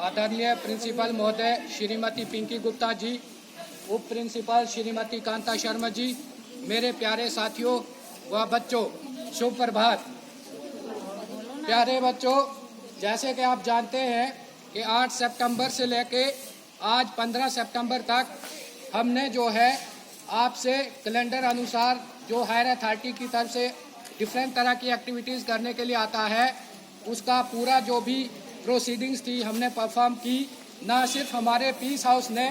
आदरणीय प्रिंसिपल महोदय श्रीमती पिंकी गुप्ता जी, उप प्रिंसिपल श्रीमती कांता शर्मा जी, मेरे प्यारे साथियों व बच्चों, शुभ प्रभात। प्यारे बच्चों, जैसे कि आप जानते हैं कि 8 सितंबर से लेके आज 15 सितंबर तक हमने जो है आपसे कैलेंडर अनुसार जो हायर अथॉरिटी की तरफ से डिफरेंट तरह की एक्टिविटीज़ करने के लिए आता है, उसका पूरा जो भी प्रोसीडिंग्स थी हमने परफॉर्म की। ना सिर्फ हमारे पीस हाउस ने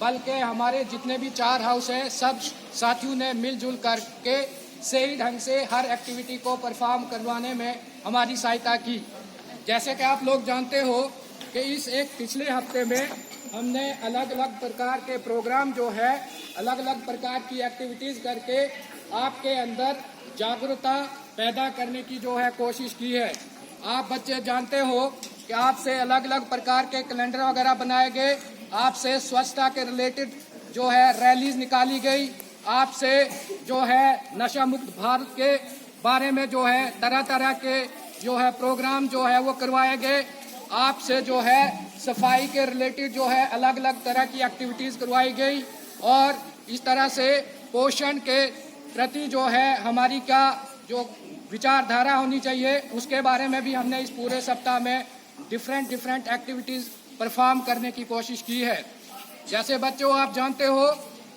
बल्कि हमारे जितने भी 4 हाउस हैं, सब साथियों ने मिलजुल करके सही ढंग से हर एक्टिविटी को परफॉर्म करवाने में हमारी सहायता की। जैसे कि आप लोग जानते हो कि इस एक पिछले हफ्ते में हमने अलग अलग प्रकार के प्रोग्राम जो है, अलग अलग प्रकार की एक्टिविटीज़ करके आपके अंदर जागरूकता पैदा करने की जो है कोशिश की है। आप बच्चे जानते हो कि आपसे अलग अलग प्रकार के कैलेंडर वगैरह बनाए गए, आपसे स्वच्छता के रिलेटेड जो है रैलीज निकाली गई, आपसे जो है नशा मुक्त भारत के बारे में जो है तरह तरह के जो है प्रोग्राम जो है वो करवाए गए, आपसे जो है सफाई के रिलेटेड जो है अलग अलग तरह की एक्टिविटीज़ करवाई गई और इस तरह से पोषण के प्रति जो है हमारी क्या जो विचारधारा होनी चाहिए उसके बारे में भी हमने इस पूरे सप्ताह में डिफरेंट एक्टिविटीज़ परफॉर्म करने की कोशिश की है। जैसे बच्चों आप जानते हो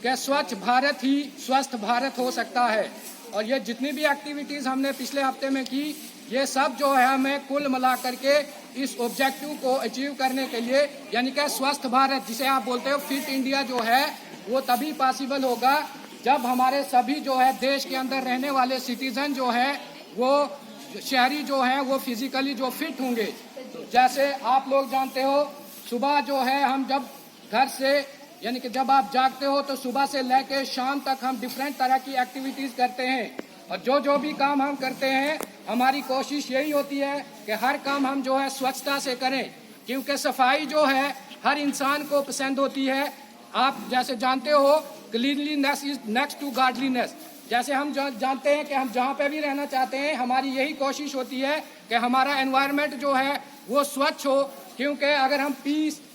कि स्वच्छ भारत ही स्वस्थ भारत हो सकता है और ये जितनी भी एक्टिविटीज़ हमने पिछले हफ्ते में की, ये सब जो है हमें कुल मिला करके इस ऑब्जेक्टिव को अचीव करने के लिए, यानी कि स्वस्थ भारत जिसे आप बोलते हो फिट इंडिया जो है, वो तभी पॉसिबल होगा जब हमारे सभी जो है देश के अंदर रहने वाले सिटीजन जो है वो शहरी जो है वो फिजिकली जो फिट होंगे। जैसे आप लोग जानते हो सुबह जो है हम जब घर से यानी कि जब आप जागते हो तो सुबह से लेकर शाम तक हम डिफरेंट तरह की एक्टिविटीज़ करते हैं और जो भी काम हम करते हैं हमारी कोशिश यही होती है कि हर काम हम जो है स्वच्छता से करें, क्योंकि सफाई जो है हर इंसान को पसंद होती है। आप जैसे जानते हो cleanliness is next to godliness. जैसे हम जानते हैं कि हम जहाँ पे भी रहना चाहते हैं हमारी यही कोशिश होती है कि हमारा एनवायरनमेंट जो है वो स्वच्छ हो, क्योंकि अगर हम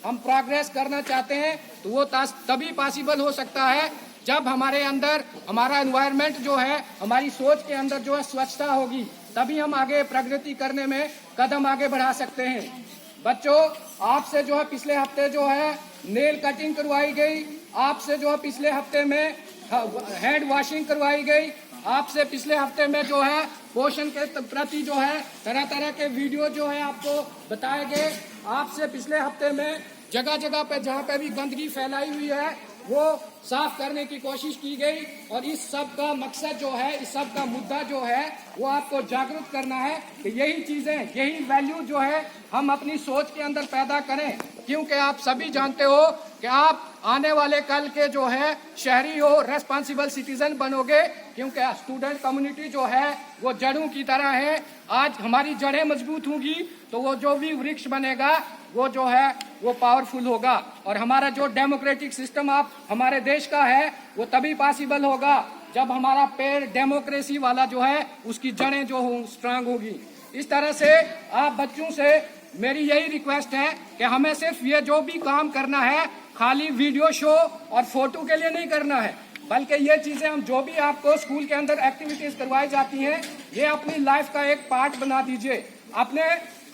हम प्रोग्रेस करना चाहते हैं तो वो तभी पॉसिबल हो सकता है जब हमारे अंदर हमारा एनवायरनमेंट जो है, हमारी सोच के अंदर जो है स्वच्छता होगी, तभी हम आगे प्रगति करने में कदम आगे बढ़ा सकते हैं। बच्चों, आपसे जो है पिछले हफ्ते जो है नेल कटिंग करवाई गई, आपसे जो है पिछले हफ्ते में हैंड वॉशिंग करवाई गई, आपसे पिछले हफ्ते में जो है पोषण के प्रति जो है तरह तरह के वीडियो जो है आपको बताए गए, आपसे पिछले हफ्ते में जगह जगह पे जहाँ पे भी गंदगी फैलाई हुई है वो साफ करने की कोशिश की गई और इस सब का मकसद जो है, इस सब का मुद्दा जो है वो आपको जागरूक करना है कि यही चीजें, यही वैल्यू जो है हम अपनी सोच के अंदर पैदा करें, क्योंकि आप सभी जानते हो कि आप आने वाले कल के जो है शहरी हो, रेस्पॉन्सिबल सिटीजन बनोगे, क्योंकि स्टूडेंट कम्युनिटी जो है वो जड़ों की तरह है। आज हमारी जड़ें मजबूत होंगी तो वो जो भी वृक्ष बनेगा वो जो है वो पावरफुल होगा और हमारा जो डेमोक्रेटिक सिस्टम आप हमारे देश का है वो तभी पॉसिबल होगा जब हमारा पेड़ डेमोक्रेसी वाला जो है उसकी जड़ें जो हो स्ट्रांग होगी। इस तरह से आप बच्चों से मेरी यही रिक्वेस्ट है कि हमें सिर्फ ये जो भी काम करना है खाली वीडियो शो और फोटो के लिए नहीं करना है, बल्कि ये चीजें हम जो भी आपको स्कूल के अंदर एक्टिविटीज करवाई जाती हैं ये अपनी लाइफ का एक पार्ट बना दीजिए, अपने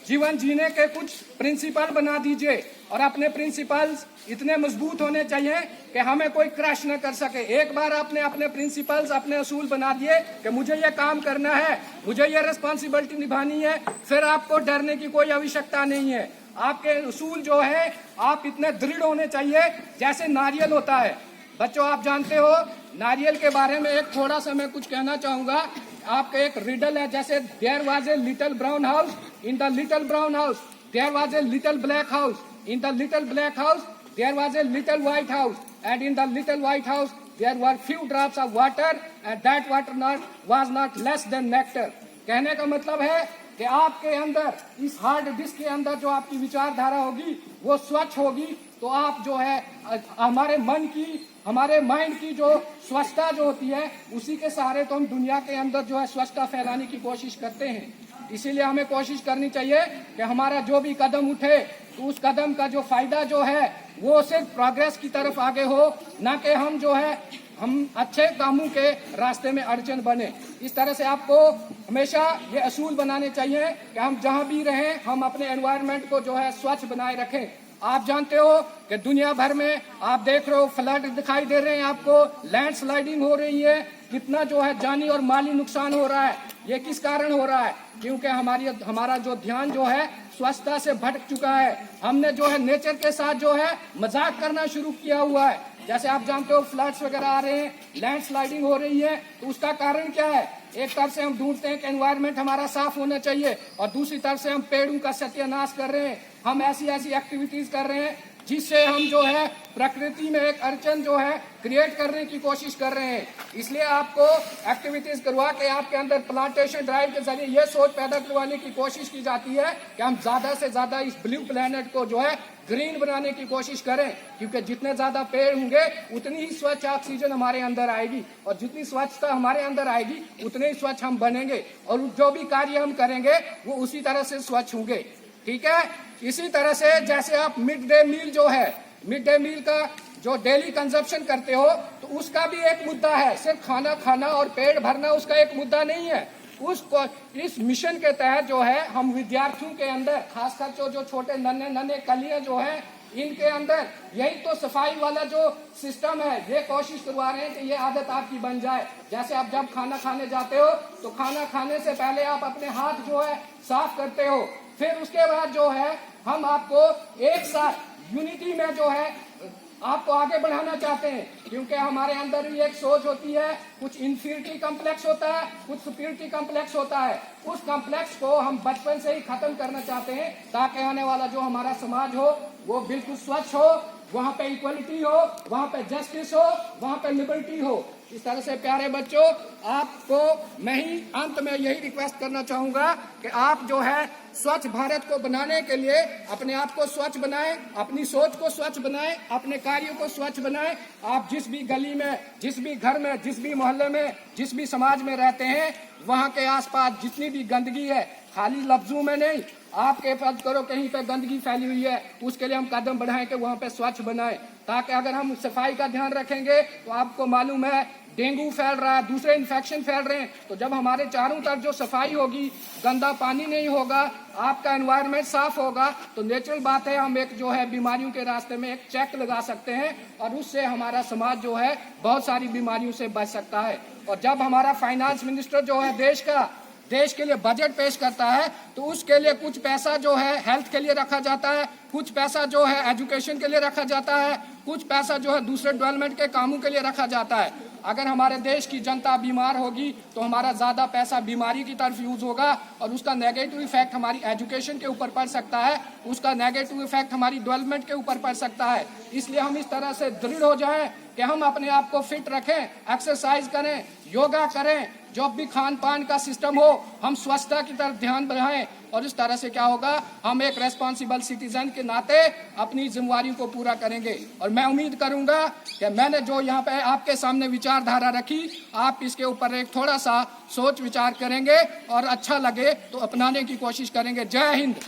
जीवन जीने के कुछ प्रिंसिपल बना दीजिए और अपने प्रिंसिपल्स इतने मजबूत होने चाहिए कि हमें कोई क्रश न कर सके। एक बार आपने अपने प्रिंसिपल्स, अपने असूल बना दिए कि मुझे ये काम करना है, मुझे ये रिस्पॉन्सिबिलिटी निभानी है, फिर आपको डरने की कोई आवश्यकता नहीं है। आपके असूल जो है आप इतने दृढ़ होने चाहिए जैसे नारियल होता है। बच्चों, आप जानते हो नारियल के बारे में एक थोड़ा सा मैं कुछ कहना चाहूंगा। आपका एक रिडल है, जैसे there was a little brown house, in the little brown house there was a little black house, in the little black house there was a little white house, and in the little white house there were few drops of water and that water was not less than nectar. कहने का मतलब है कि आपके अंदर इस hard disk के अंदर जो आपकी विचारधारा होगी वो स्वच्छ होगी, तो आप जो है हमारे मन की, हमारे माइंड की जो स्वच्छता जो होती है उसी के सहारे तो हम दुनिया के अंदर जो है स्वच्छता फैलाने की कोशिश करते हैं। इसीलिए हमें कोशिश करनी चाहिए कि हमारा जो भी कदम उठे तो उस कदम का जो फायदा जो है वो सिर्फ प्रोग्रेस की तरफ आगे हो, ना कि हम जो है हम अच्छे कामों के रास्ते में अड़चन बने। इस तरह से आपको हमेशा ये असूल बनाने चाहिए कि हम जहाँ भी रहें हम अपने एनवायरनमेंट को जो है स्वच्छ बनाए रखें। आप जानते हो कि दुनिया भर में आप देख रहे हो फ्लड दिखाई दे रहे हैं, आपको लैंडस्लाइडिंग हो रही है, कितना जो है जानी और माली नुकसान हो रहा है। ये किस कारण हो रहा है? क्योंकि हमारा जो ध्यान जो है स्वच्छता से भटक चुका है। हमने जो है नेचर के साथ जो है मजाक करना शुरू किया हुआ है। जैसे आप जानते हो फ्लड्स वगैरह आ रहे हैं, लैंडस्लाइडिंग हो रही है, तो उसका कारण क्या है? एक तरफ से हम ढूंढते हैं कि एनवायरनमेंट हमारा साफ होना चाहिए और दूसरी तरफ से हम पेड़ों का सत्यानाश कर रहे हैं। हम ऐसी एक्टिविटीज कर रहे हैं जिससे हम जो है प्रकृति में एक अड़चन जो है क्रिएट करने की कोशिश कर रहे हैं। इसलिए आपको एक्टिविटीज करवा के आपके अंदर प्लांटेशन ड्राइव के जरिए ये सोच पैदा करवाने की कोशिश की जाती है कि हम ज्यादा से ज्यादा इस ब्लू प्लेनेट को जो है ग्रीन बनाने की कोशिश करें, क्योंकि जितने ज्यादा पेड़ होंगे उतनी ही स्वच्छ ऑक्सीजन हमारे अंदर आएगी और जितनी स्वच्छता हमारे अंदर आएगी उतने ही स्वच्छ हम बनेंगे और जो भी कार्य हम करेंगे वो उसी तरह से स्वच्छ होंगे। ठीक है, इसी तरह से जैसे आप मिड डे मील का जो डेली कंजप्शन करते हो तो उसका भी एक मुद्दा है। सिर्फ खाना खाना और पेट भरना उसका एक मुद्दा नहीं है। उसको इस मिशन के तहत जो है हम विद्यार्थियों के अंदर खासकर जो छोटे नन्हे कलियां जो है इनके अंदर यही तो सफाई वाला जो सिस्टम है ये कोशिश करवा रहे हैं कि ये आदत आपकी बन जाए। जैसे आप जब खाना खाने जाते हो तो खाना खाने से पहले आप अपने हाथ जो है साफ करते हो, फिर उसके बाद जो है हम आपको एक साथ यूनिटी में जो है आपको आगे बढ़ाना चाहते हैं, क्योंकि हमारे अंदर भी एक सोच होती है, कुछ इंफीरियरिटी कम्प्लेक्स होता है, कुछ सुपीरियरिटी कम्प्लेक्स होता है। उस कम्प्लेक्स को हम बचपन से ही खत्म करना चाहते हैं ताकि आने वाला जो हमारा समाज हो वो बिल्कुल स्वच्छ हो, वहाँ पे इक्वलिटी हो, वहाँ पे जस्टिस हो, वहाँ पे लिबर्टी हो। इस तरह से प्यारे बच्चों, आपको मैं ही अंत में यही रिक्वेस्ट करना चाहूंगा कि आप जो है स्वच्छ भारत को बनाने के लिए अपने आप को स्वच्छ बनाएं, अपनी सोच को स्वच्छ बनाएं, अपने कार्यों को स्वच्छ बनाएं। आप जिस भी गली में, जिस भी घर में, जिस भी मोहल्ले में, जिस भी समाज में रहते हैं, वहाँ के आसपास जितनी भी गंदगी है, खाली लफ्जों में नहीं, आपके फर्ज करो कहीं पे गंदगी फैली हुई है, उसके लिए हम कदम बढ़ाएं कि वहाँ पे स्वच्छ बनाएं, ताकि अगर हम सफाई का ध्यान रखेंगे तो आपको मालूम है डेंगू फैल रहा है, दूसरे इन्फेक्शन फैल रहे हैं। तो जब हमारे चारों तरफ जो सफाई होगी, गंदा पानी नहीं होगा, आपका एनवायरनमेंट साफ होगा, तो नेचुरल बात है हम एक जो है बीमारियों के रास्ते में एक चेक लगा सकते हैं और उससे हमारा समाज जो है बहुत सारी बीमारियों से बच सकता है। और जब हमारा फाइनेंस मिनिस्टर जो है देश के लिए बजट पेश करता है तो उसके लिए कुछ पैसा जो है हेल्थ के लिए रखा जाता है, कुछ पैसा जो है एजुकेशन के लिए रखा जाता है, कुछ पैसा जो है दूसरे डेवलपमेंट के कामों के लिए रखा जाता है। अगर हमारे देश की जनता बीमार होगी तो हमारा ज्यादा पैसा बीमारी की तरफ यूज होगा और उसका नेगेटिव इफेक्ट हमारी एजुकेशन के ऊपर पड़ सकता है, उसका नेगेटिव इफेक्ट हमारी डेवलपमेंट के ऊपर पड़ सकता है। इसलिए हम इस तरह से दृढ़ हो जाएं कि हम अपने आप को फिट रखें, एक्सरसाइज करें, योगा करें, जो भी खान पान का सिस्टम हो हम स्वच्छता की तरफ ध्यान बढ़ाएं और इस तरह से क्या होगा, हम एक रेस्पॉन्सिबल सिटीजन के नाते अपनी जिम्मेवारियों को पूरा करेंगे। और मैं उम्मीद करूंगा कि मैंने जो यहाँ पे आपके सामने विचारधारा रखी, आप इसके ऊपर एक थोड़ा सा सोच विचार करेंगे और अच्छा लगे तो अपनाने की कोशिश करेंगे। जय हिंद।